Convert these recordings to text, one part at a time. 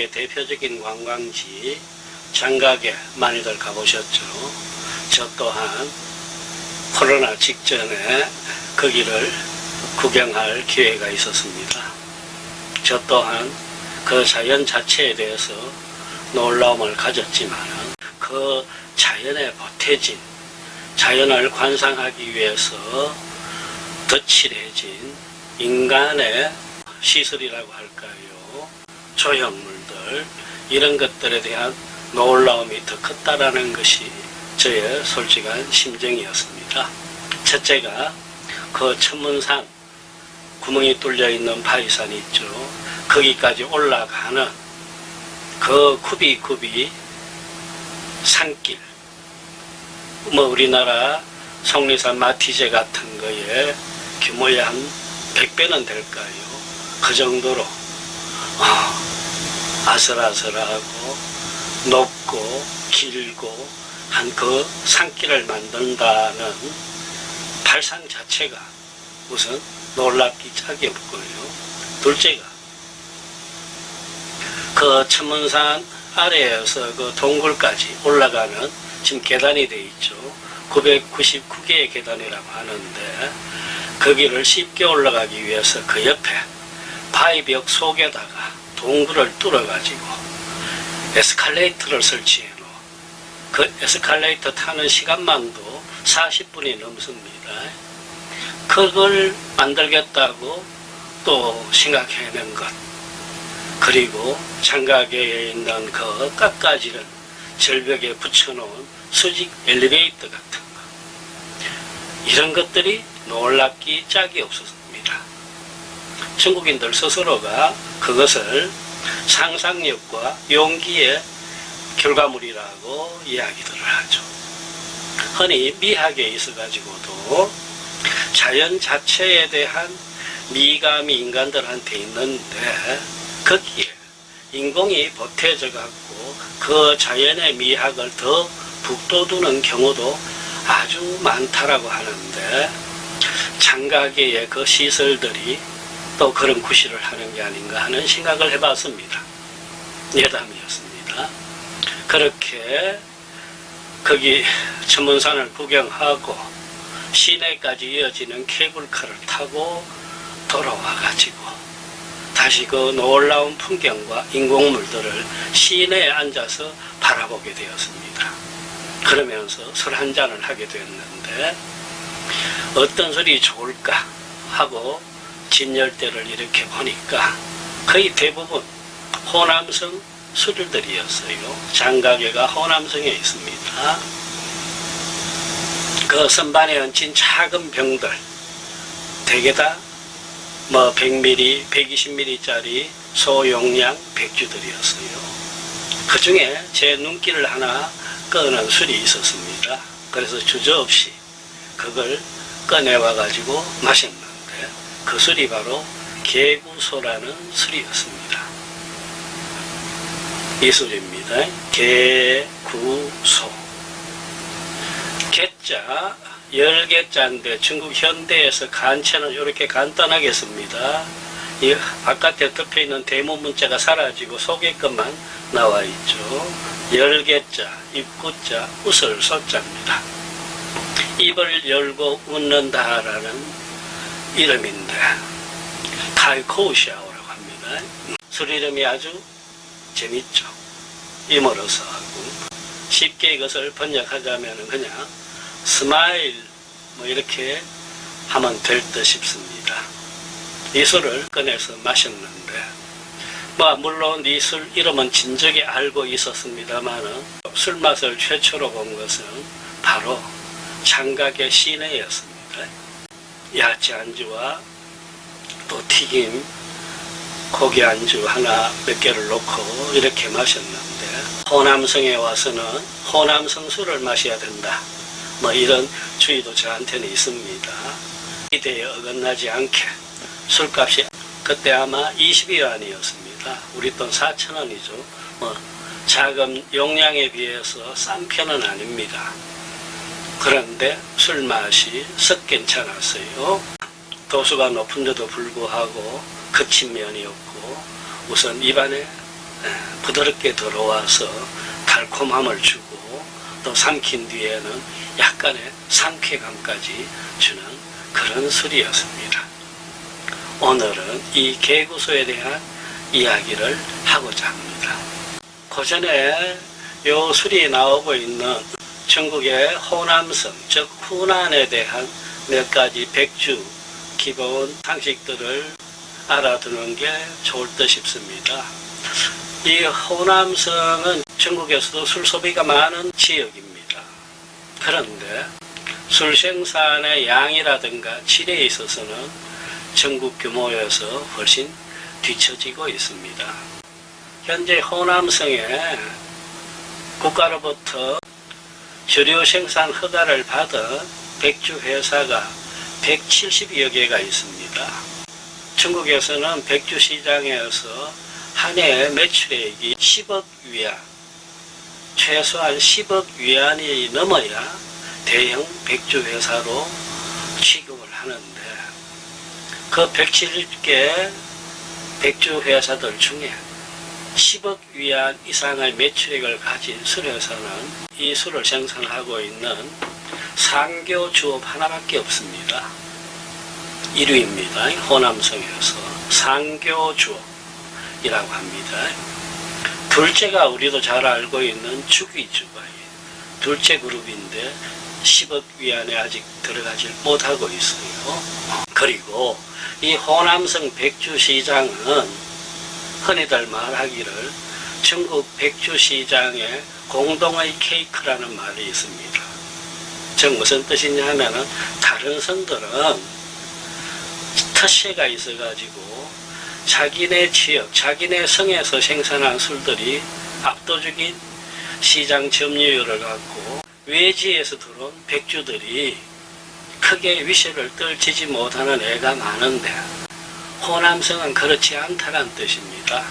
세계의 대표적인 관광지 장각에 많이들 가보셨죠. 저 또한 코로나 직전에 거기를 구경할 기회가 있었습니다. 저 또한 그 자연 자체에 대해서 놀라움을 가졌지만 그 자연에 보태진 자연을 관상하기 위해서 덧칠해진 인간의 시설이라고 할까요? 조형물들 이런 것들에 대한 놀라움이 더 컸다라는 것이 저의 솔직한 심정이었습니다. 첫째가 그 천문산 구멍이 뚫려 있는 바위산이 있죠. 거기까지 올라가는 그 굽이굽이 산길, 뭐 우리나라 속리산 마티제 같은 거에 규모의 한 100배는 될까요? 그 정도로 아슬아슬하고 높고 길고 한 그 산길을 만든다는 발상 자체가 우선 놀랍기 짝이 없고요. 둘째가 그 천문산 아래에서 그 동굴까지 올라가는 지금 계단이 되어 있죠. 999개의 계단이라고 하는데 거기를 쉽게 올라가기 위해서 그 옆에 바위벽 속에다가 동굴을 뚫어가지고 에스컬레이터를 설치해 놓은 그 에스컬레이터 타는 시간만도 40분이 넘습니다. 그걸 만들겠다고 또 생각해낸 것, 그리고 장각에 있는 그 깎아지른 절벽에 붙여놓은 수직 엘리베이터 같은 거, 이런 것들이 놀랍기 짝이 없었습니다. 중국인들 스스로가 그것을 상상력과 용기의 결과물이라고 이야기들을 하죠. 흔히 미학에 있어가지고도 자연 자체에 대한 미감이 인간들한테 있는데 거기에 인공이 보태져 갖고 그 자연의 미학을 더 북돋우는 경우도 아주 많다라고 하는데 장각의 그 시설들이 또 그런 구실을 하는 게 아닌가 하는 생각을 해봤습니다. 예담이었습니다. 그렇게 거기 천문산을 구경하고 시내까지 이어지는 케이블카를 타고 돌아와 가지고 다시 그 놀라운 풍경과 인공물들을 시내에 앉아서 바라보게 되었습니다. 그러면서 술 한 잔을 하게 되었는데 어떤 술이 좋을까 하고 진열대를 이렇게 보니까 거의 대부분 호남성 술들이었어요. 장각에가 호남성에 있습니다. 그 선반에 얹힌 작은 병들 대개 다 뭐 100ml, 120ml짜리 소용량 백주들이었어요. 그 중에 제 눈길을 하나 끄는 술이 있었습니다. 그래서 주저없이 그걸 꺼내와 가지고 마셨는데 그 술이 바로 개구소라는 술이었습니다. 이 술입니다. 개구소. 개자 10개자인데 중국 현대에서 간체는 이렇게 간단하게 씁니다. 이 바깥에 덮여있는 대문 문자가 사라지고 속에 것만 나와 있죠. 10개자, 입구자, 웃을 소자입니다. 입을 열고 웃는다라는 이름인데 타이코우샤오라고 합니다. 술 이름이 아주 재밌죠. 임으로서 하고 쉽게 이것을 번역하자면 그냥 스마일 뭐 이렇게 하면 될 듯 싶습니다. 이 술을 꺼내서 마셨는데 뭐 물론 이 술 이름은 진즉에 알고 있었습니다만은 술 맛을 최초로 본 것은 바로 장각의 시내였습니다. 야채 안주와 또 튀김 고기 안주 하나 몇 개를 넣고 이렇게 마셨는데 호남성에 와서는 호남성 술을 마셔야 된다. 뭐 이런 주의도 저한테는 있습니다. 기대에 어긋나지 않게 술값이 그때 아마 20위안이었습니다. 우리 돈 4,000원이죠. 뭐 자금 용량에 비해서 싼 편은 아닙니다. 그런데 술 맛이 썩 괜찮았어요. 도수가 높은데도 불구하고 거친 면이 없고 우선 입안에 부드럽게 들어와서 달콤함을 주고 또 삼킨 뒤에는 약간의 상쾌감까지 주는 그런 술이었습니다. 오늘은 이 개구소에 대한 이야기를 하고자 합니다. 고전에 요 술이 나오고 있는 중국의 호남성, 즉 후난에 대한 몇 가지 백주 기본 상식들을 알아두는 게 좋을 듯 싶습니다. 이 호남성은 중국에서도 술 소비가 많은 지역입니다. 그런데 술 생산의 양이라든가 질에 있어서는 전국 규모에서 훨씬 뒤처지고 있습니다. 현재 호남성에 국가로부터 주류 생산 허가를 받은 백주 회사가 170여 개가 있습니다. 중국에서는 백주 시장에서 한 해 매출액이 10억 위안, 최소한 10억 위안이 넘어야 대형 백주 회사로 취급을 하는데 그 170개 백주 회사들 중에 10억 위안 이상의 매출액을 가진 술회사는 이 술을 생산하고 있는 상교 주업 하나밖에 없습니다. 1위입니다. 호남성에서 상교 주업이라고 합니다. 둘째가 우리도 잘 알고 있는 주기주가 둘째 그룹인데 10억 위안에 아직 들어가질 못하고 있어요. 그리고 이 호남성 백주시장은 흔히들 말하기를 중국 백주시장의 공동의 케이크라는 말이 있습니다. 즉 무슨 뜻이냐 하면은 다른 성들은 텃세가 있어가지고 자기네 지역, 자기네 성에서 생산한 술들이 압도적인 시장 점유율을 갖고 외지에서 들어온 백주들이 크게 위세를 떨치지 못하는 애가 많은데 호남성은 그렇지 않다는 뜻입니다.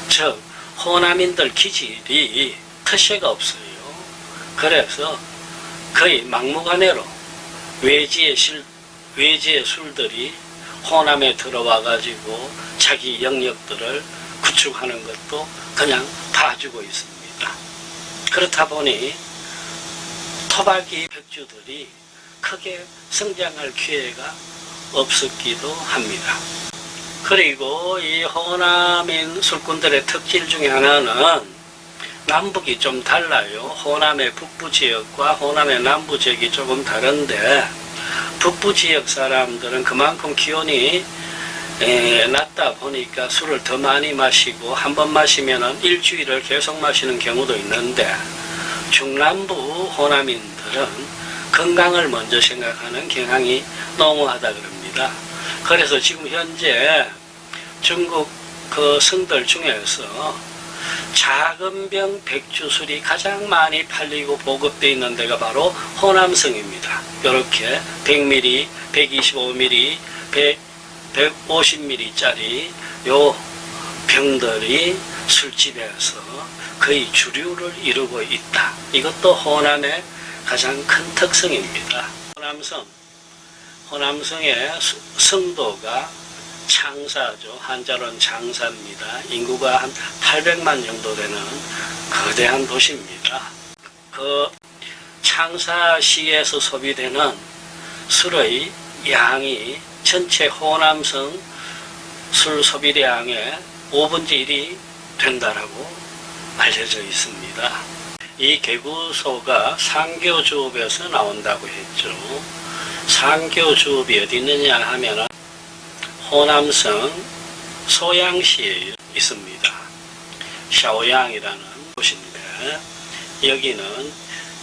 즉 호남인들 기질이 텃세가 없어요. 그래서 거의 막무가내로 외지의 술들이 호남에 들어와 가지고 자기 영역들을 구축하는 것도 그냥 봐주고 있습니다. 그렇다 보니 토박이 백주들이 크게 성장할 기회가 없었기도 합니다. 그리고 이 호남인 술꾼들의 특질 중에 하나는 남북이 좀 달라요. 호남의 북부 지역과 호남의 남부 지역이 조금 다른데 북부 지역 사람들은 그만큼 기온이 낮다 보니까 술을 더 많이 마시고 한 번 마시면 일주일을 계속 마시는 경우도 있는데 중남부 호남인들은 건강을 먼저 생각하는 경향이 너무하다 그럽니다. 그래서 지금 현재 중국 그 성들 중에서 작은 병 백주술이 가장 많이 팔리고 보급되어 있는 데가 바로 호남성입니다. 이렇게 100ml, 125ml, 150ml 짜리 요 병들이 술집에서 거의 주류를 이루고 있다. 이것도 호남의 가장 큰 특성입니다. 호남성의 성도가 창사죠. 한자로는 장사입니다. 인구가 한 800만 정도 되는 거대한 도시입니다. 그 창사시에서 소비되는 술의 양이 전체 호남성 술 소비량의 5분의 1이 된다라고 알려져 있습니다. 이 개구소가 상교주업에서 나온다고 했죠. 상교주업이 어디 있느냐 하면 호남성 소양시에 있습니다. 샤오양이라는 곳인데 여기는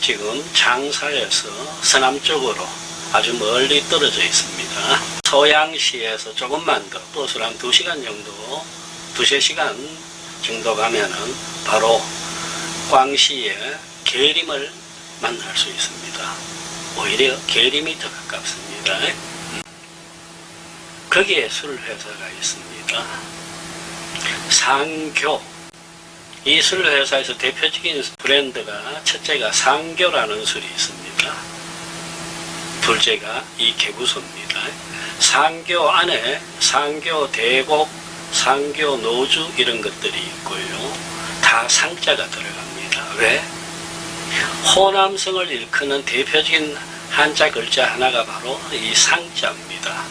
지금 장사에서 서남쪽으로 아주 멀리 떨어져 있습니다. 소양시에서 조금만 더 버스로 한 2시간 정도, 2~3시간 정도 가면은 바로 광시의 계림을 만날 수 있습니다. 오히려 계림이 더 가깝습니다. 거기에 술회사가 있습니다. 상교. 이 술회사에서 대표적인 브랜드가 첫째가 상교라는 술이 있습니다. 둘째가 이 개구소입니다. 상교 안에 상교 대곡 상교, 노주 이런 것들이 있고요. 다 상자가 들어갑니다. 왜? 호남성을 일컫는 대표적인 한자 글자 하나가 바로 이 상자입니다.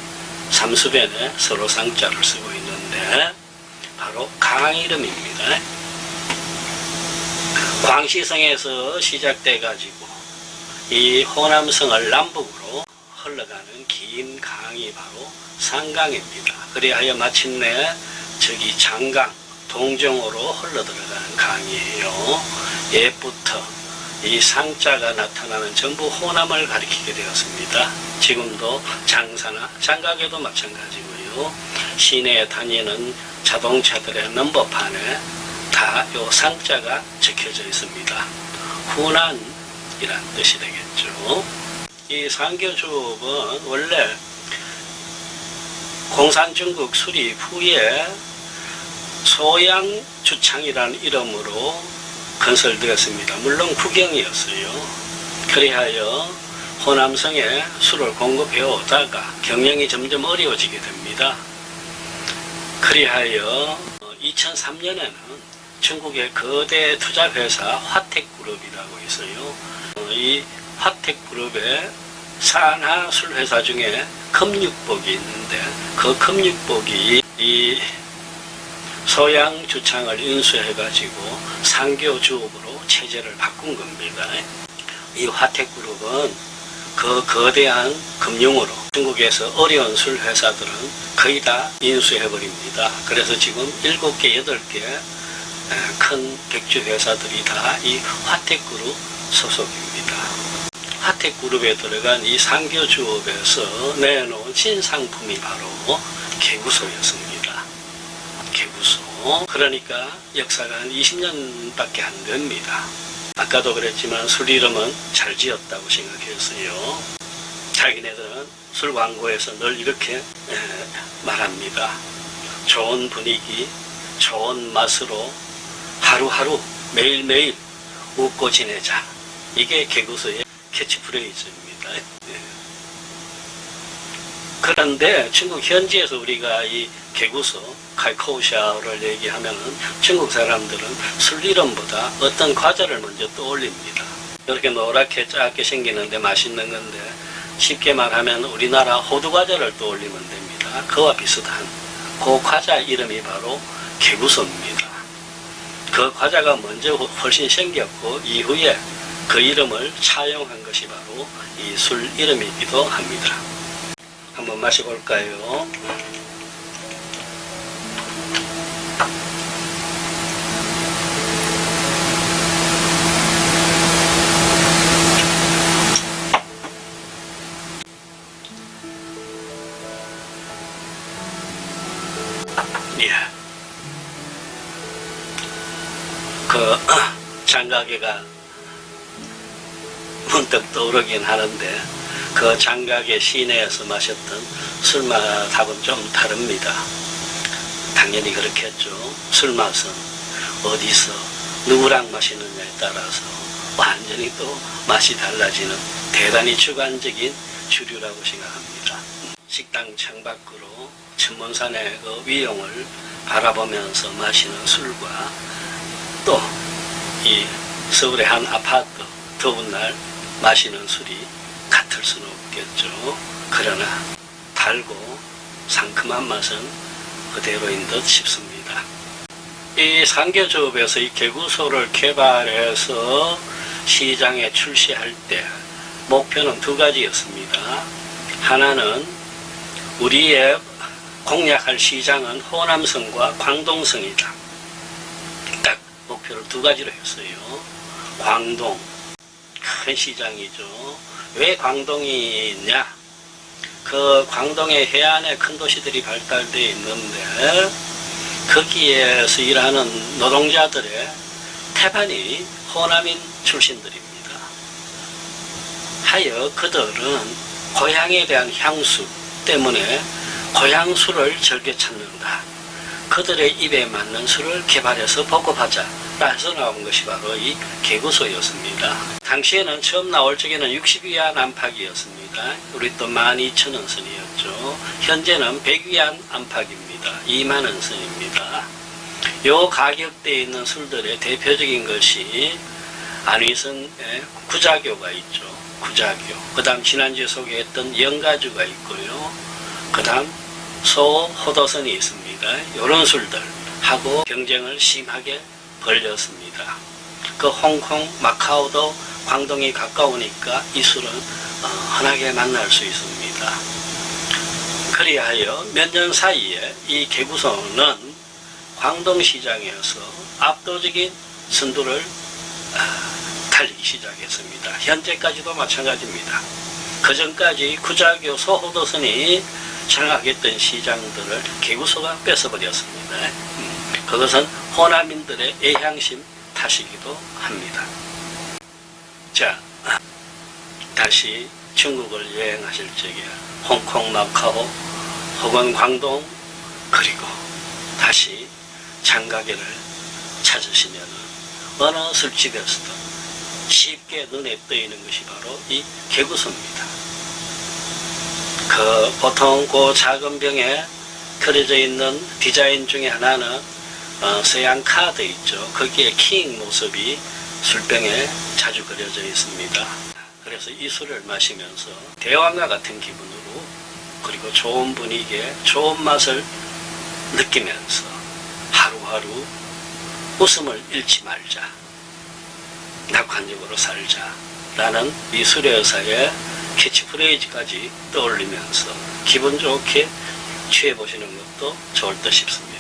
삼수변에 서로 상자를 쓰고 있는데 바로 강 이름입니다. 광시성에서 시작돼 가지고 이 호남성을 남북으로 흘러가는 긴 강이 바로 상강입니다. 그리하여 마침내 저기 장강, 동정으로 흘러들어가는 강이에요. 옛부터 이 상자가 나타나는 전부 호남을 가리키게 되었습니다. 지금도 장사나 장각에도 마찬가지고요. 시내에 다니는 자동차들의 넘버판에 다 요 상자가 적혀져 있습니다. 훈안이란 뜻이 되겠죠. 이 상교주업은 원래 공산중국 수립 후에 소양주창이라는 이름으로 건설되었습니다. 물론 국영이었어요. 그리하여 호남성에 술을 공급해 오다가 경영이 점점 어려워지게 됩니다. 그리하여 2003년에는 중국의 거대 투자회사 화택그룹이라고 있어요. 이 화택그룹의 산하 술회사 중에 금육복이 있는데 그 금육복이 이 소양주창을 인수해가지고 상교주업으로 체제를 바꾼 겁니다. 이 화택그룹은 그 거대한 금융으로 중국에서 어려운 술 회사들은 거의 다 인수해버립니다. 그래서 지금 7개, 8개 큰 백주 회사들이 다 이 화택그룹 소속입니다. 화택그룹에 들어간 이 상교주업에서 내놓은 신상품이 바로 개구소였습니다. 개구소. 그러니까 역사가 한 20년밖에 안 됩니다. 아까도 그랬지만 술 이름은 잘 지었다고 생각했어요. 자기네들은 술 광고에서 늘 이렇게 말합니다. 좋은 분위기, 좋은 맛으로 하루하루 매일매일 웃고 지내자. 이게 개구소의 캐치프레이즈입니다. 그런데 중국 현지에서 우리가 이 개구소, 카이코우샤오를 얘기하면은 중국 사람들은 술 이름보다 어떤 과자를 먼저 떠올립니다. 이렇게 노랗게 작게 생기는데 맛있는 건데 쉽게 말하면 우리나라 호두 과자를 떠올리면 됩니다. 그와 비슷한 그 과자 이름이 바로 개구소입니다. 그 과자가 먼저 훨씬 생겼고 이후에 그 이름을 차용한 것이 바로 이 술 이름이기도 합니다. 한번 마셔볼까요? 예. 그 장가게가 문득 떠오르긴 하는데 그 장가게 시내에서 마셨던 술맛하고는 좀 다릅니다. 당연히 그렇겠죠. 술맛은 어디서 누구랑 마시느냐에 따라서 완전히 또 맛이 달라지는 대단히 주관적인 주류라고 생각합니다. 식당 창밖으로 천문산의 그 위용을 바라보면서 마시는 술과 또 이 서울의 한 아파트 더운 날 마시는 술이 같을 수는 없겠죠. 그러나 달고 상큼한 맛은 그대로인 듯 싶습니다. 이 상교조업에서 이 개구소를 개발해서 시장에 출시할 때 목표는 2가지였습니다. 하나는 우리의 공략할 시장은 호남성과 광동성이다. 딱 목표를 2가지로 했어요. 광동, 큰 시장이죠. 왜 광동이 있냐? 그 광동의 해안에 큰 도시들이 발달되어 있는데 거기에서 일하는 노동자들의 태반이 호남인 출신들입니다. 하여 그들은 고향에 대한 향수 때문에 고향 술을 즐겨 찾는다. 그들의 입에 맞는 술을 개발해서 보급하자. 해서 나온 것이 바로 이 개구소였습니다. 당시에는 처음 나올 적에는 60 이하 난파기였습니다. 선입니다. 우리 또 12,000원 선이었죠. 현재는 100위안 안팎입니다. 2만원 선입니다. 요 가격대에 있는 술들의 대표적인 것이 안위선의 구자교가 있죠. 구자교. 그 다음 지난주에 소개했던 영가주가 있고요. 그 다음 소호도선이 있습니다. 이런 술들하고 경쟁을 심하게 벌였습니다. 그 홍콩, 마카오도 광동이 가까우니까 이 술은 흔하게 만날 수 있습니다. 그리하여 몇 년 사이에 이 개구선은 광동시장에서 압도적인 선두를 달리기 시작했습니다. 현재까지도 마찬가지입니다. 그 전까지 구자교 소호도선이 장악했던 시장들을 개구소가 뺏어버렸습니다. 그것은 호남인들의 애향심 탓이기도 합니다. 자, 다시 중국을 여행하실 적에 홍콩, 마카오 혹은 광동 그리고 다시 장가게를 찾으시면 어느 술집에서도 쉽게 눈에 띄는 것이 바로 이 개구소입니다. 보통 그 작은 병에 그려져 있는 디자인 중에 하나는 서양 카드 있죠. 거기에 킹 모습이 술병에 자주 그려져 있습니다. 그래서 이 술을 마시면서 대왕과 같은 기분으로 그리고 좋은 분위기에 좋은 맛을 느끼면서 하루하루 웃음을 잃지 말자, 낙관적으로 살자 라는 이 술의 의사의 캐치프레이즈까지 떠올리면서 기분 좋게 취해보시는 것도 좋을 듯 싶습니다.